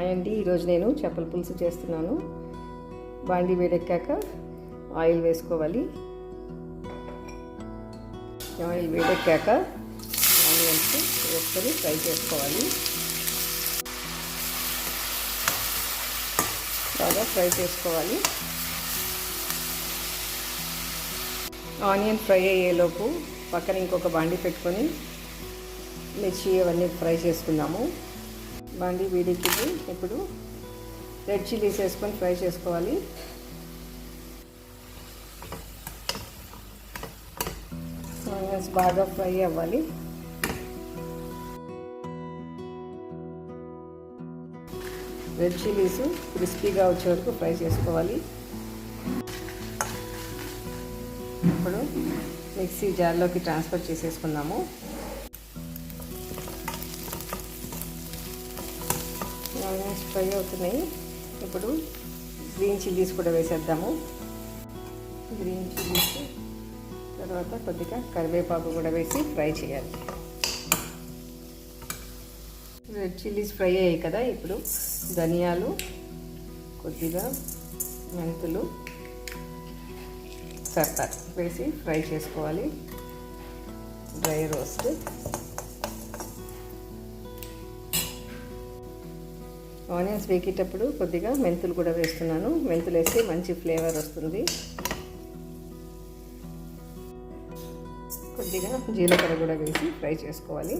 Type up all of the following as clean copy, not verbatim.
అండి ఈరోజు నేను చేపల పులుసు చేస్తున్నాను. బాండి వేడెక్కాక ఆయిల్ వేసుకోవాలి. ఆయిల్ వేడెక్కాక ఆనియన్స్ వేసుకొని ఫ్రై చేసుకోవాలి. బాగా ఫ్రై చేసుకోవాలి. ఆనియన్ ఫ్రై అయ్యేలోపు పక్కన ఇంకొక బాండి పెట్టుకొని మిర్చి అవన్నీ ఫ్రై చేసుకుందాము. బాండి వేడెక్కింది. ఇప్పుడు రెడ్ చిల్లీస్ వేసుకొని ఫ్రై చేసుకోవాలి. ఆనియన్స్ బాగా ఫ్రై అవ్వాలి. రెడ్ చిల్లీస్ క్రిస్పీగా వచ్చే వరకు ఫ్రై చేసుకోవాలి. ఇప్పుడు మిక్సీ జార్లోకి ట్రాన్స్ఫర్ చేసేసుకుందాము. ఆనియన్స్ ఫ్రై అవుతున్నాయి. ఇప్పుడు గ్రీన్ చిల్లీస్ కూడా వేసేద్దాము. గ్రీన్ చిల్లీస్ తర్వాత కొద్దిగా కరివేపాకు కూడా వేసి ఫ్రై చేయాలి. రెడ్ చిల్లీస్ ఫ్రై అయ్యాయి కదా. ఇప్పుడు ధనియాలు, కొద్దిగా మెంతులు, పెప్పర్ వేసి ఫ్రై చేసుకోవాలి. Dry roast. ఆనియన్స్ వేకేటప్పుడు కొద్దిగా మెంతులు కూడా వేస్తున్నాను. మెంతులు వేస్తే మంచి ఫ్లేవర్ వస్తుంది. కొద్దిగా జీలకర్ర కూడా వేసి ఫ్రై చేసుకోవాలి.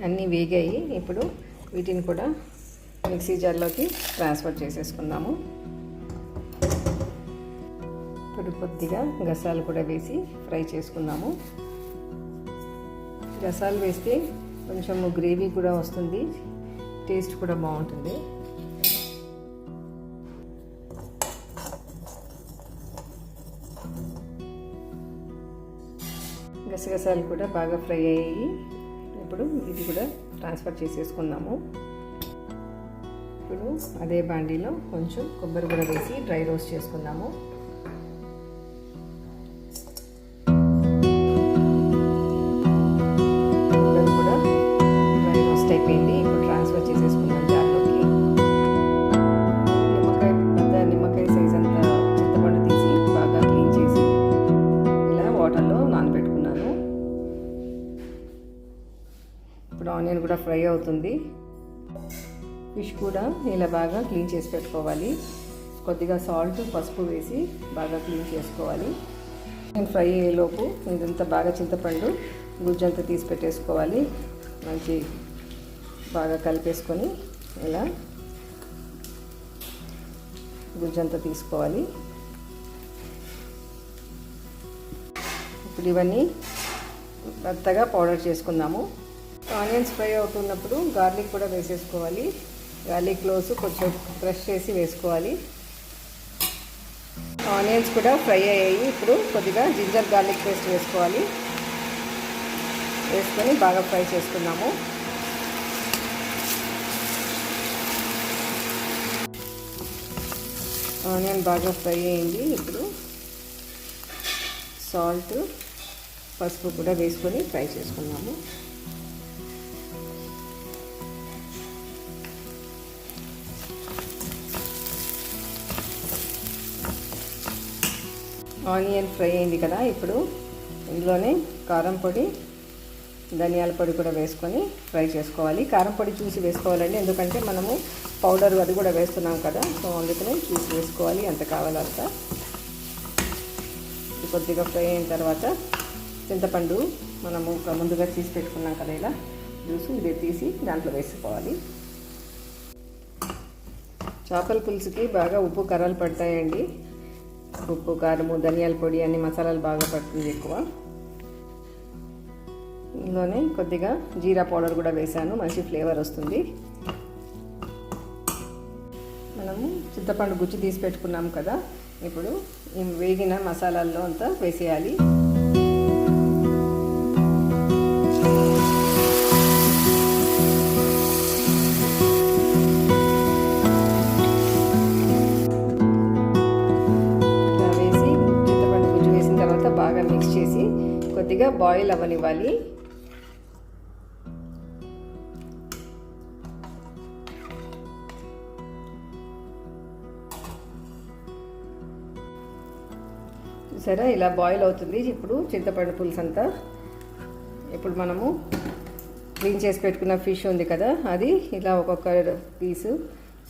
అన్నీ వేగాయి. ఇప్పుడు వీటిని కూడా మిక్సీ జార్లోకి ట్రాన్స్ఫర్ చేసేసుకుందాము. ఇప్పుడు కొద్దిగా గసాలు కూడా వేసి ఫ్రై చేసుకుందాము. గసాలు వేస్తే కొంచెం గ్రేవీ కూడా వస్తుంది, టేస్ట్ కూడా బాగుంటుంది. గసగసాలు కూడా బాగా ఫ్రై అయ్యాయి. ఇప్పుడు ఇది కూడా ట్రాన్స్ఫర్ చేసేసుకుందాము. ఇప్పుడు అదే బాండీలో కొంచెం కొబ్బరి కూడా వేసి డ్రై రోస్ట్ చేసుకుందాము. కొబ్బరి కూడా డ్రై రోస్ట్ అయిపోయింది. ఇప్పుడు ట్రాన్స్ఫర్ చేసేసుకుందాం జార్లోకి. నిమ్మకాయ సైజ్ అంతా చింతపండు తీసి బాగా క్లీన్ చేసి ఇలా వాటర్లో నానబెట్టుకున్నాను. ఇప్పుడు ఆనియన్ కూడా ఫ్రై అవుతుంది. ఫిష్ కూడా ఇలా బాగా క్లీన్ చేసి పెట్టుకోవాలి. కొద్దిగా సాల్ట్, పసుపు వేసి బాగా క్లీన్ చేసుకోవాలి. నేను ఫ్రై అయ్యేలోపు ఇదంతా బాగా చింతపండు గుజ్జంతా తీసి పెట్టేసుకోవాలి. మంచి బాగా కలిపేసుకొని ఇలా గుజ్జంతా తీసుకోవాలి. ఇప్పుడు ఇవన్నీ మెత్తగా పౌడర్ చేసుకుందాము. ఆనియన్స్ ఫ్రై అవుతున్నప్పుడు గార్లిక్ కూడా వేసేసుకోవాలి. గార్లిక్ క్లోవ్స్ కొంచెం క్రష్ చేసి వేసుకోవాలి. ఆనియన్స్ కూడా ఫ్రై అయ్యాయి. ఇప్పుడు కొద్దిగా జింజర్ గార్లిక్ పేస్ట్ వేసుకోవాలి. వేసుకొని బాగా ఫ్రై చేసుకున్నాము. ఆనియన్ బాగా ఫ్రై అయింది. ఇప్పుడు సాల్ట్, పసుపు కూడా వేసుకొని ఫ్రై చేసుకున్నాము. ఆనియన్ ఫ్రై అయింది కదా. ఇప్పుడు ఇందులోనే కారం పొడి, ధనియాల పొడి కూడా వేసుకొని ఫ్రై చేసుకోవాలి. కారం పొడి చూసి వేసుకోవాలండి, ఎందుకంటే మనము పౌడర్ అది కూడా వేస్తున్నాం కదా. సో అందుకనే చూసి వేసుకోవాలి ఎంత కావాలంత. కొద్దిగా ఫ్రై అయిన తర్వాత చింతపండు మనము ముందుగా తీసి పెట్టుకున్నాం కదా, ఇలా జ్యూస్ ఇదే తీసి దాంట్లో వేసుకోవాలి. చేపల పులుసుకి బాగా ఉప్పు కారాలు పడతాయండి. ఉప్పు, కారము, ధనియాల పొడి అన్ని మసాలాలు బాగా పడుతుంది ఎక్కువ. ఇందులోనే కొద్దిగా జీరా పౌడర్ కూడా వేసాను, మంచి ఫ్లేవర్ వస్తుంది. మనము చింతపండు గుజ్జు తీసి పెట్టుకున్నాం కదా. ఇప్పుడు ఈ వేగిన మసాలాల్లో అంతా వేసేయాలి. బాగా మిక్స్ చేసి కొద్దిగా బాయిల్ అవ్వనివ్వాలి. చూసారా ఇలా బాయిల్ అవుతుంది. ఇప్పుడు చింతపండు పులుసు అంతా ఇప్పుడు మనము క్లీన్ చేసి పెట్టుకున్న ఫిష్ ఉంది కదా, అది ఇలా ఒక్కొక్క పీసు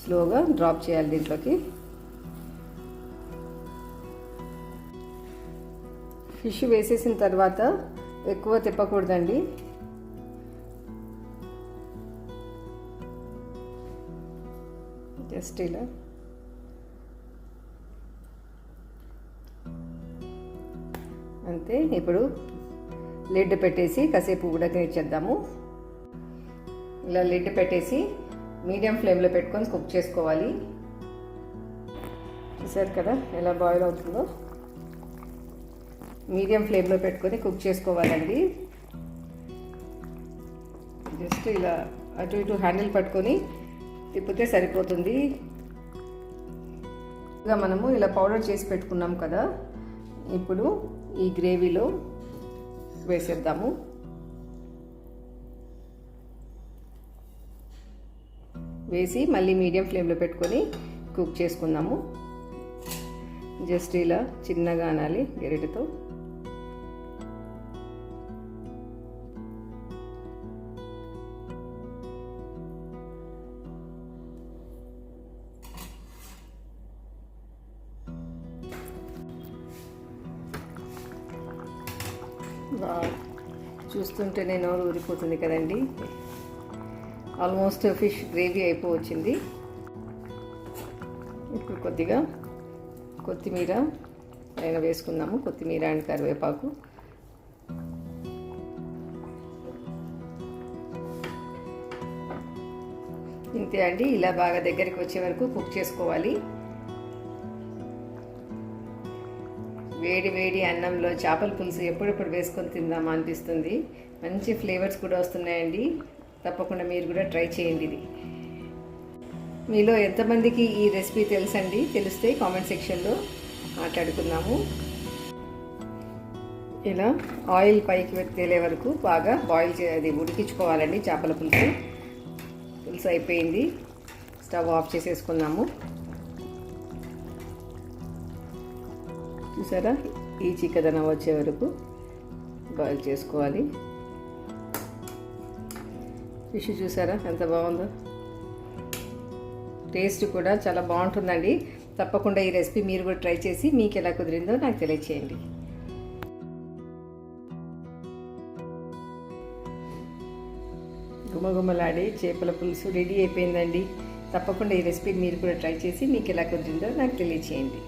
స్లోగా డ్రాప్ చేయాలి దీంట్లోకి. ఫిష్ వేసేసిన తర్వాత ఎక్కువ తిప్పకూడదండి. జస్ట్ ఇలా అంతే. ఇప్పుడు లిడ్ పెట్టేసి కాసేపు ఉడకనిచ్చేద్దాము. ఇలా లిడ్ పెట్టేసి మీడియం ఫ్లేమ్లో పెట్టుకొని కుక్ చేసుకోవాలి. చూసారు కదా ఎలా బాయిల్ అవుతుందో. మీడియం ఫ్లేమ్లో పెట్టుకొని కుక్ చేసుకోవాలండి. జస్ట్ ఇలా అటు ఇటు హ్యాండిల్ పట్టుకొని తిప్పితే సరిపోతుంది. ఇంకా మనము ఇలా పౌడర్ చేసి పెట్టుకున్నాం కదా, ఇప్పుడు ఈ గ్రేవీలో వేసేద్దాము. వేసి మళ్ళీ మీడియం ఫ్లేమ్లో పెట్టుకొని కుక్ చేసుకుందాము. జస్ట్ ఇలా చిన్నగా అనాలి గరిటెతో. చూస్తుంటేనే నోరు ఊరిపోతుంది కదండి. ఆల్మోస్ట్ ఫిష్ గ్రేవీ అయిపోవచ్చింది. ఇప్పుడు కొద్దిగా కొత్తిమీర పైన వేసుకుందాము. కొత్తిమీర అండ్ కరివేపాకు. ఇంతే అండి. ఇలా బాగా దగ్గరికి వచ్చే వరకు కుక్ చేసుకోవాలి. వేడి వేడి అన్నంలో చేపల పులుసు ఎప్పుడెప్పుడు వేసుకొని తిందామా అనిపిస్తుంది. మంచి ఫ్లేవర్స్ కూడా వస్తున్నాయండి. తప్పకుండా మీరు కూడా ట్రై చేయండి. ఇది మీలో ఎంతమందికి ఈ రెసిపీ తెలుసండి? తెలిస్తే కామెంట్ సెక్షన్లో మాట్లాడుకుందాము. ఇలా ఆయిల్ పైకి తేలే వరకు బాగా అది ఉడికించుకోవాలండి. చేపల పులుసు అయిపోయింది. స్టవ్ ఆఫ్ చేసేసుకుందాము. చూసారా ఈ చిక్కదనం వచ్చే వరకు బాయిల్ చేసుకోవాలి. ఫిష్ చూసారా ఎంత బాగుందో. టేస్ట్ కూడా చాలా బాగుంటుందండి. తప్పకుండా ఈ రెసిపీ మీరు కూడా ట్రై చేసి మీకు ఎలా కుదిరిందో నాకు తెలియచేయండి. గుమగుమలాడే చేపల పులుసు రెడీ అయిపోయిందండి. తప్పకుండా ఈ రెసిపీ మీరు కూడా ట్రై చేసి మీకు ఎలా కుదిరిందో నాకు తెలియచేయండి.